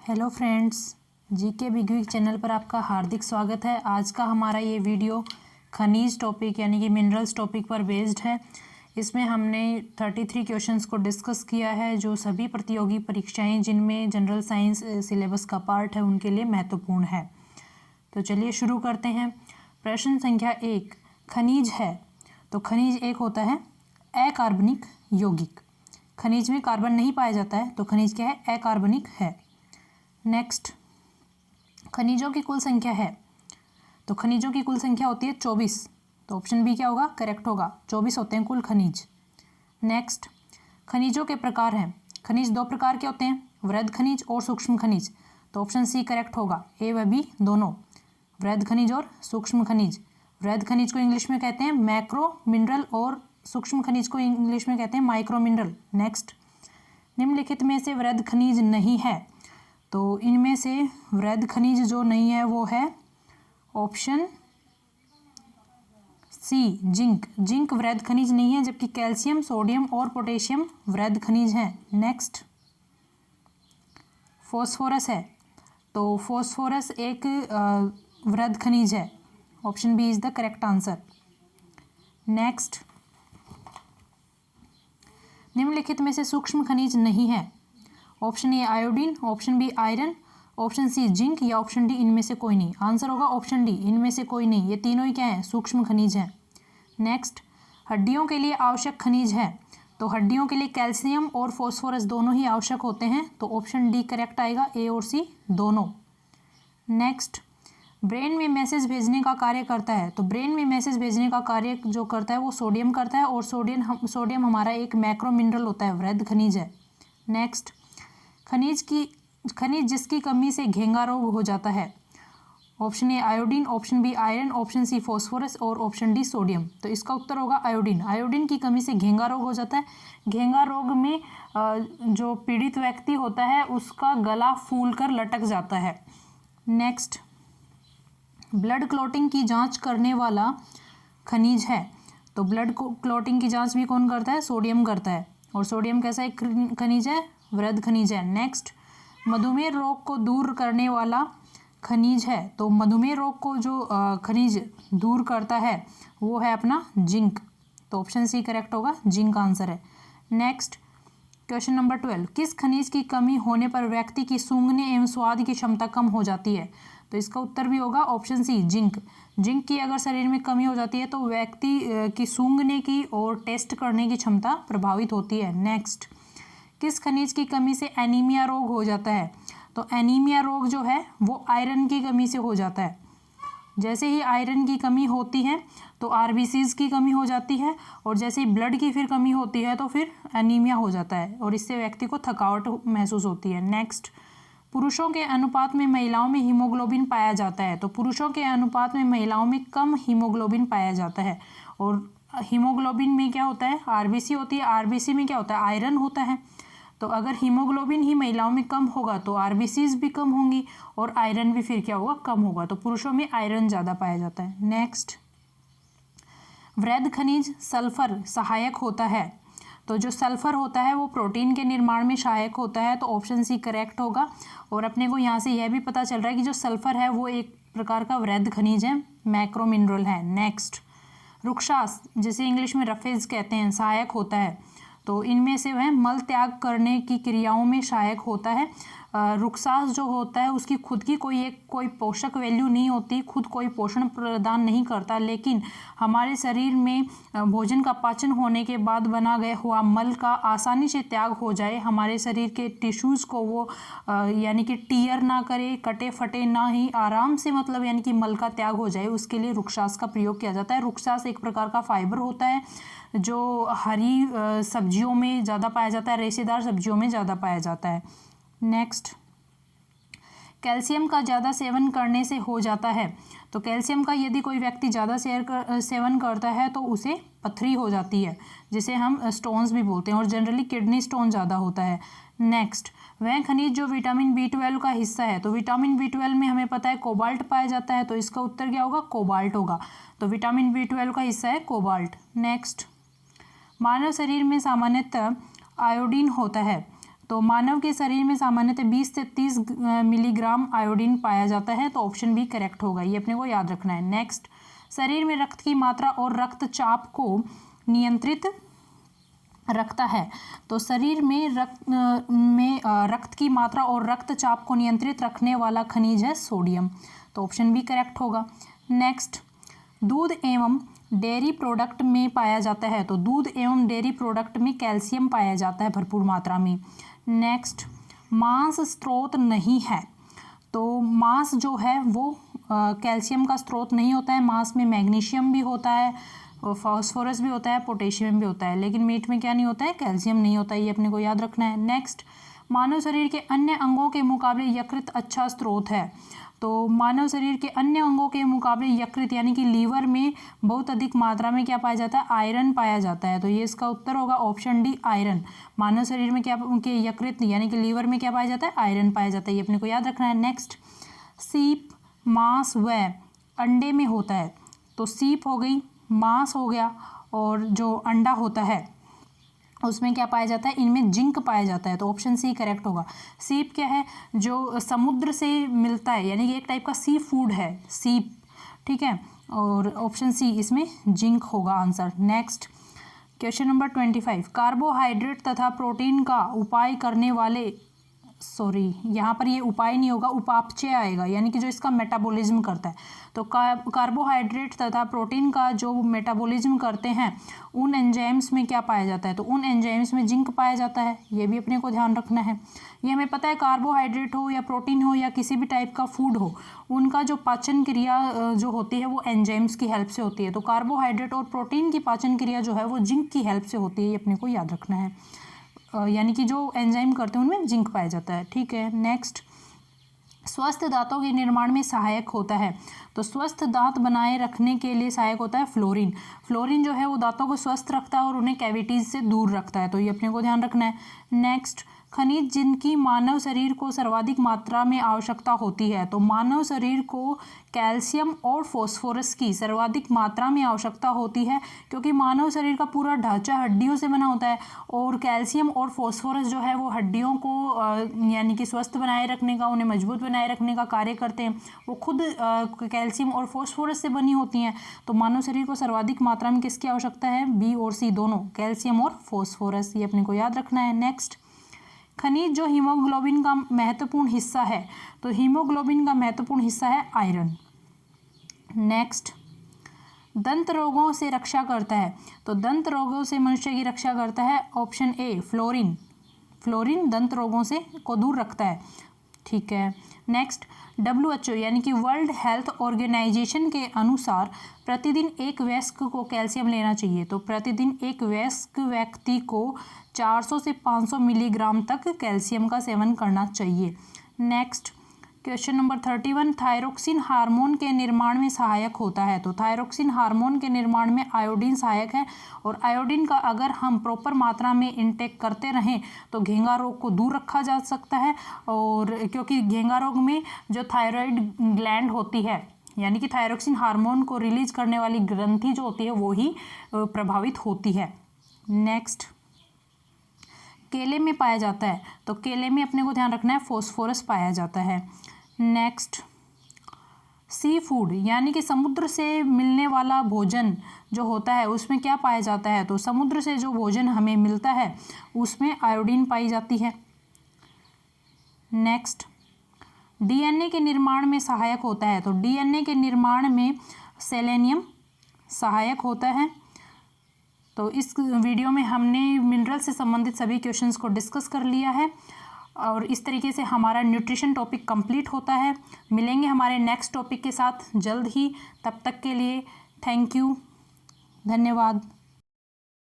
Hello friends, GK big week channel पर आपका हार्दिक स्वागत है। आज का हमारा ये वीडियो खनिज टॉपिक यानी कि मिनरल्स टॉपिक पर बेस्ड है। इसमें हमने 33 क्वेश्चंस को डिस्कस किया है जो सभी प्रतियोगी परीक्षाएं जिनमें जनरल साइंस सिलेबस का पार्ट है उनके लिए महत्वपूर्ण है। तो चलिए शुरू करते हैं। प्रश्न संख्या 1, खनिज है तो खनिज एक होता है अकार्बनिक यौगिक। खनिज में कार्बन नहीं पाया जाता है तो खनिज क्या है? अकार्बनिक है। नेक्स्ट, खनिजों की कुल संख्या है तो खनिजों की कुल संख्या होती है 24। तो ऑप्शन बी क्या होगा? करेक्ट होगा। 24 होते हैं कुल खनिज। नेक्स्ट, खनिजों के प्रकार हैं। खनिज दो प्रकार के होते हैं, वृहद खनिज और सूक्ष्म खनिज। तो ऑप्शन सी करेक्ट होगा, ए व बी दोनों, वृहद खनिज और सूक्ष्म खनिज। वृहद खनिज को इंग्लिश में कहते हैं मैक्रो मिनरल और सूक्ष्म खनिज को इंग्लिश में कहते हैं माइक्रो मिनरल। नेक्स्ट, निम्नलिखित में से वृहद खनिज नहीं है तो इनमें से वृहद खनिज जो नहीं है वो है ऑप्शन सी जिंक। जिंक वृहद खनिज नहीं है, जबकि कैल्शियम, सोडियम और पोटेशियम वृहद खनिज हैं। नेक्स्ट, फॉस्फोरस है तो फॉस्फोरस एक वृहद खनिज है। Option B is the correct answer. Next, निम्नलिखित में से सूक्ष्म खनिज नहीं है। Option A iodine, option B iron, option C zinc या ऑप्शन डी इनमें से कोई नहीं। आंसर होगा ऑप्शन डी, इनमें से कोई नहीं। ये तीनों ही क्या है? सूक्ष्म खनिज हैं। नेक्स्ट, हड्डियों के लिए आवश्यक खनिज है तो हड्डियों के लिए कैल्शियम और फॉस्फोरस दोनों ही आवश्यक होते हैं। तो ऑप्शन डी करेक्ट आएगा, ए और सी दोनों। नेक्स्ट, ब्रेन में मैसेज भेजने का कार्य करता है तो ब्रेन में मैसेज भेजने का कार्य जो करता है वो सोडियम करता है और सोडियम हमारा एक मैक्रो मिनरल होता है, वृहद खनिज है। नेक्स्ट, खनिज जिसकी कमी से घेंगा रोग हो जाता है। Option A iodine, option B iron, option C phosphorus और ऑप्शन डी सोडियम। तो इसका उत्तर होगा आयोडीन। आयोडीन की कमी से घेंगा रोग हो जाता है। घेंगा रोग में जो पीड़ित व्यक्ति होता है उसका गला फूलकर लटक जाता है। नेक्स्ट, ब्लड क्लॉटिंग की जांच करने वाला खनिज है तो ब्लड क्लॉटिंग की जांच भी कौन करता है? सोडियम करता है। और सोडियम कैसा एक खनिज है? वृहद खनिज है। नेक्स्ट, मधुमेह रोग को दूर करने वाला खनिज है तो मधुमेह रोग को जो खनिज दूर करता है वो है अपना जिंक। तो ऑप्शन सी करेक्ट होगा, जिंक आंसर है। नेक्स्ट, क्वेश्चन नंबर 12, किस खनिज की कमी होने पर व्यक्ति की सूंघने एवं स्वाद की क्षमता कम हो जाती है? तो इसका उत्तर भी होगा ऑप्शन सी जिंक। जिंक की अगर शरीर में कमी हो जाती है तो व्यक्ति की सूंघने की और टेस्ट करने की क्षमता प्रभावित होती है। नेक्स्ट, किस खनिज की कमी से एनीमिया रोग हो जाता है? तो एनीमिया रोग जो है वो आयरन की कमी से हो जाता है। जैसे ही आयरन की कमी होती है तो आरबीसीज की कमी हो जाती है और जैसे ही ब्लड की फिर कमी होती है तो फिर एनीमिया हो जाता है और इससे व्यक्ति को थकावट महसूस होती है। नेक्स्ट, पुरुषों के अनुपात में महिलाओं में हीमोग्लोबिन पाया जाता है तो पुरुषों के अनुपात में महिलाओं में कम हीमोग्लोबिन पाया जाता है। और हीमोग्लोबिन में क्या होता है? आरबीसी होती है। आरबीसी में क्या होता है? आयरन होता है। तो अगर हीमोग्लोबिन ही महिलाओं में कम होगा तो आरबीसीज भी कम होंगी और आयरन भी फिर क्या होगा? कम होगा। तो पुरुषों में आयरन ज़्यादा पाया जाता है। नेक्स्ट, वृहद खनिज सल्फर सहायक होता है तो जो सल्फर होता है वो प्रोटीन के निर्माण में सहायक होता है। तो ऑप्शन सी करेक्ट होगा। और अपने को यहाँ से यह भी पता चल रहा है कि जो सल्फर है वो एक प्रकार का वृहद खनिज है, मैक्रो मिनरल है। नेक्स्ट, रुक्षास जिसे इंग्लिश में रफेज कहते हैं सहायक होता है तो इनमें से वह मल त्याग करने की क्रियाओं में सहायक होता है। रुक्षास जो होता है उसकी खुद की कोई पोषक वैल्यू नहीं होती, खुद कोई पोषण प्रदान नहीं करता, लेकिन हमारे शरीर में भोजन का पाचन होने के बाद बना गया हुआ मल का आसानी से त्याग हो जाए, हमारे शरीर के टिश्यूज़ को वो यानी कि टीयर ना करे, कटे फटे ना ही, आराम से मतलब यानी कि मल का त्याग हो जाए, उसके लिए रुक्षास का प्रयोग किया जाता है। रुक्षास एक प्रकार का फाइबर होता है जो हरी सब्जियों में ज़्यादा पाया जाता है, रेशेदार सब्जियों में ज़्यादा पाया जाता है। नेक्स्ट, कैल्शियम का ज़्यादा सेवन करने से हो जाता है तो कैल्शियम का यदि कोई व्यक्ति ज़्यादा सेवन करता है तो उसे पथरी हो जाती है, जिसे हम स्टोन्स भी बोलते हैं और जनरली किडनी स्टोन ज़्यादा होता है। नेक्स्ट, वह खनिज जो विटामिन B12 का हिस्सा है तो विटामिन B12 में हमें पता है कोबाल्ट पाया जाता है तो इसका उत्तर क्या होगा? कोबाल्ट होगा। तो विटामिन B12 का हिस्सा है कोबाल्ट। नेक्स्ट, मानव शरीर में सामान्यतः आयोडीन होता है तो मानव के शरीर में सामान्यतः 20 से 30 मिलीग्राम आयोडीन पाया जाता है, तो ऑप्शन बी करेक्ट होगा, ये अपने को याद रखना है। नेक्स्ट, शरीर में रक्त की मात्रा और रक्तचाप को नियंत्रित रखता है, तो शरीर में रक्त की मात्रा और रक्तचाप को नियंत्रित रखने वाला खनिज है सोडियम, तो ऑप्शन बी करेक्ट होगा। नेक्स्ट, दूध एवं डेयरी प्रोडक्ट में पाया जाता है, तो दूध एवं डेयरी प्रोडक्ट में कैल्शियम पाया जाता है भरपूर मात्रा में। नेक्स्ट, मांस स्रोत नहीं है, तो मांस जो है वो कैल्शियम का स्रोत नहीं होता है। मांस में मैग्नीशियम भी होता है, फास्फोरस भी होता है, पोटेशियम भी होता है, लेकिन मीट में क्या नहीं होता है, कैल्शियम नहीं होता है, ये अपने को याद रखना है। नेक्स्ट, मानव शरीर के अन्य अंगों के मुकाबले यकृत अच्छा स्रोत है, तो मानव शरीर के अन्य अंगों के मुकाबले यकृत यानी कि लीवर में बहुत अधिक मात्रा में क्या पाया जाता है, आयरन पाया जाता है, तो ये इसका उत्तर होगा ऑप्शन डी आयरन। मानव शरीर में क्या के यकृत यानी कि लीवर में क्या पाया जाता है, आयरन पाया जाता है, ये अपने को याद रखना है। नेक्स्ट, सीप मांस व अंडे में होता है, तो सीप हो गई, मांस हो गया, और जो अंडा होता है उसमें क्या पाया जाता है, इनमें जिंक पाया जाता है, तो ऑप्शन सी करेक्ट होगा। सीप क्या है, जो समुद्र से मिलता है, यानी कि एक टाइप का सी फूड है सीप, ठीक है, और ऑप्शन सी इसमें जिंक होगा answer. Next, question number 25, carbohydrate तथा प्रोटीन का उपाय करने वाले, सॉरी यहाँ पर ये उपाय नहीं होगा, उपापचय आएगा, यानी कि जो इसका मेटाबॉलिज्म करता है, तो कार्बोहाइड्रेट तथा प्रोटीन का जो मेटाबॉलिज्म करते हैं उन एंजाइम्स में क्या पाया जाता है, तो उन एंजाइम्स में जिंक पाया जाता है, ये भी अपने को ध्यान रखना है। ये हमें पता है, कार्बोहाइड्रेट हो या प्रोटीन हो या किसी भी टाइप का फूड हो, उनका जो पाचन क्रिया जो होती है वो एंजाइम्स की हेल्प से होती है, तो कार्बोहाइड्रेट और प्रोटीन की पाचन क्रिया जो है वो जिंक की हेल्प से होती है, ये अपने को याद रखना है, यानी कि जो एंजाइम करते हैं उनमें जिंक पाया जाता है, ठीक है। नेक्स्ट, स्वस्थ दांतों के निर्माण में सहायक होता है, तो स्वस्थ दांत बनाए रखने के लिए सहायक होता है फ्लोरीन। फ्लोरीन जो है वो दांतों को स्वस्थ रखता है और उन्हें कैविटीज से दूर रखता है, तो ये अपने को ध्यान रखना है। नेक्स्ट, खनिज जिनकी मानव शरीर को सर्वाधिक मात्रा में आवश्यकता होती है, तो मानव शरीर को कैल्शियम और फास्फोरस की सर्वाधिक मात्रा में आवश्यकता होती है, क्योंकि मानव शरीर का पूरा ढांचा हड्डियों से बना होता है, और कैल्शियम और फास्फोरस जो है वो हड्डियों को यानी कि स्वस्थ बनाए रखने का, उन्हें मजबूत बनाए रखने का कार्य करते हैं, वो खुद कैल्शियम और फास्फोरस से बनी होती हैं, तो मानव शरीर को सर्वाधिक मात्रा में किसकी आवश्यकता है, बी और सी दोनों, कैल्शियम और फास्फोरस, ये अपने को याद रखना है। नेक्स्ट, खनिज जो हीमोग्लोबिन का महत्वपूर्ण हिस्सा है, तो हीमोग्लोबिन का महत्वपूर्ण हिस्सा है आयरन। नेक्स्ट, दंत रोगों से रक्षा करता है, तो दंत रोगों से मनुष्य की रक्षा करता है, ऑप्शन ए फ्लोरीन। फ्लोरीन दंत रोगों से को दूर रखता है, ठीक है। नेक्स्ट, WHO यानी कि वर्ल्ड हेल्थ ऑर्गेनाइजेशन के अनुसार प्रतिदिन एक वयस्क को कैल्शियम लेना चाहिए, तो प्रतिदिन एक वयस्क व्यक्ति को 400 से 500 मिलीग्राम तक कैल्शियम का सेवन करना चाहिए। Next, question number 31, thyroxine hormone के निर्माण में सहायक होता है, तो थायरोक्सिन हार्मोन के निर्माण में आयोडीन सहायक है, और आयोडीन का अगर हम प्रॉपर मात्रा में इंटेक करते रहें तो घेंगा रोग को दूर रखा जा सकता है, और क्योंकि घेंगा रोग में जो थायराइड ग्लैंड होती है, यानी कि थायरोक्सिन हार्मोन को रिलीज करने वाली ग्रंथि जो होती है वो ही प्रभावित होती है। नेक्स्ट, केले में पाया जाता है, तो केले में अपने को ध्यान रखना है फॉस्फोरस पाया जाता है। नेक्स्ट, सी फूड यानी कि समुद्र से मिलने वाला भोजन जो होता है उसमें क्या पाया जाता है, तो समुद्र से जो भोजन हमें मिलता है उसमें आयोडीन पाई जाती है। नेक्स्ट, डीएनए के निर्माण में सहायक होता है, तो डीएनए के निर्माण में सेलेनियम सहायक होता है। तो इस वीडियो में हमने मिनरल से संबंधित सभी क्वेश्चंस को डिस्कस कर लिया है, और इस तरीके से हमारा न्यूट्रिशन टॉपिक कंप्लीट होता है। मिलेंगे हमारे नेक्स्ट टॉपिक के साथ जल्द ही, तब तक के लिए थैंक यू, धन्यवाद।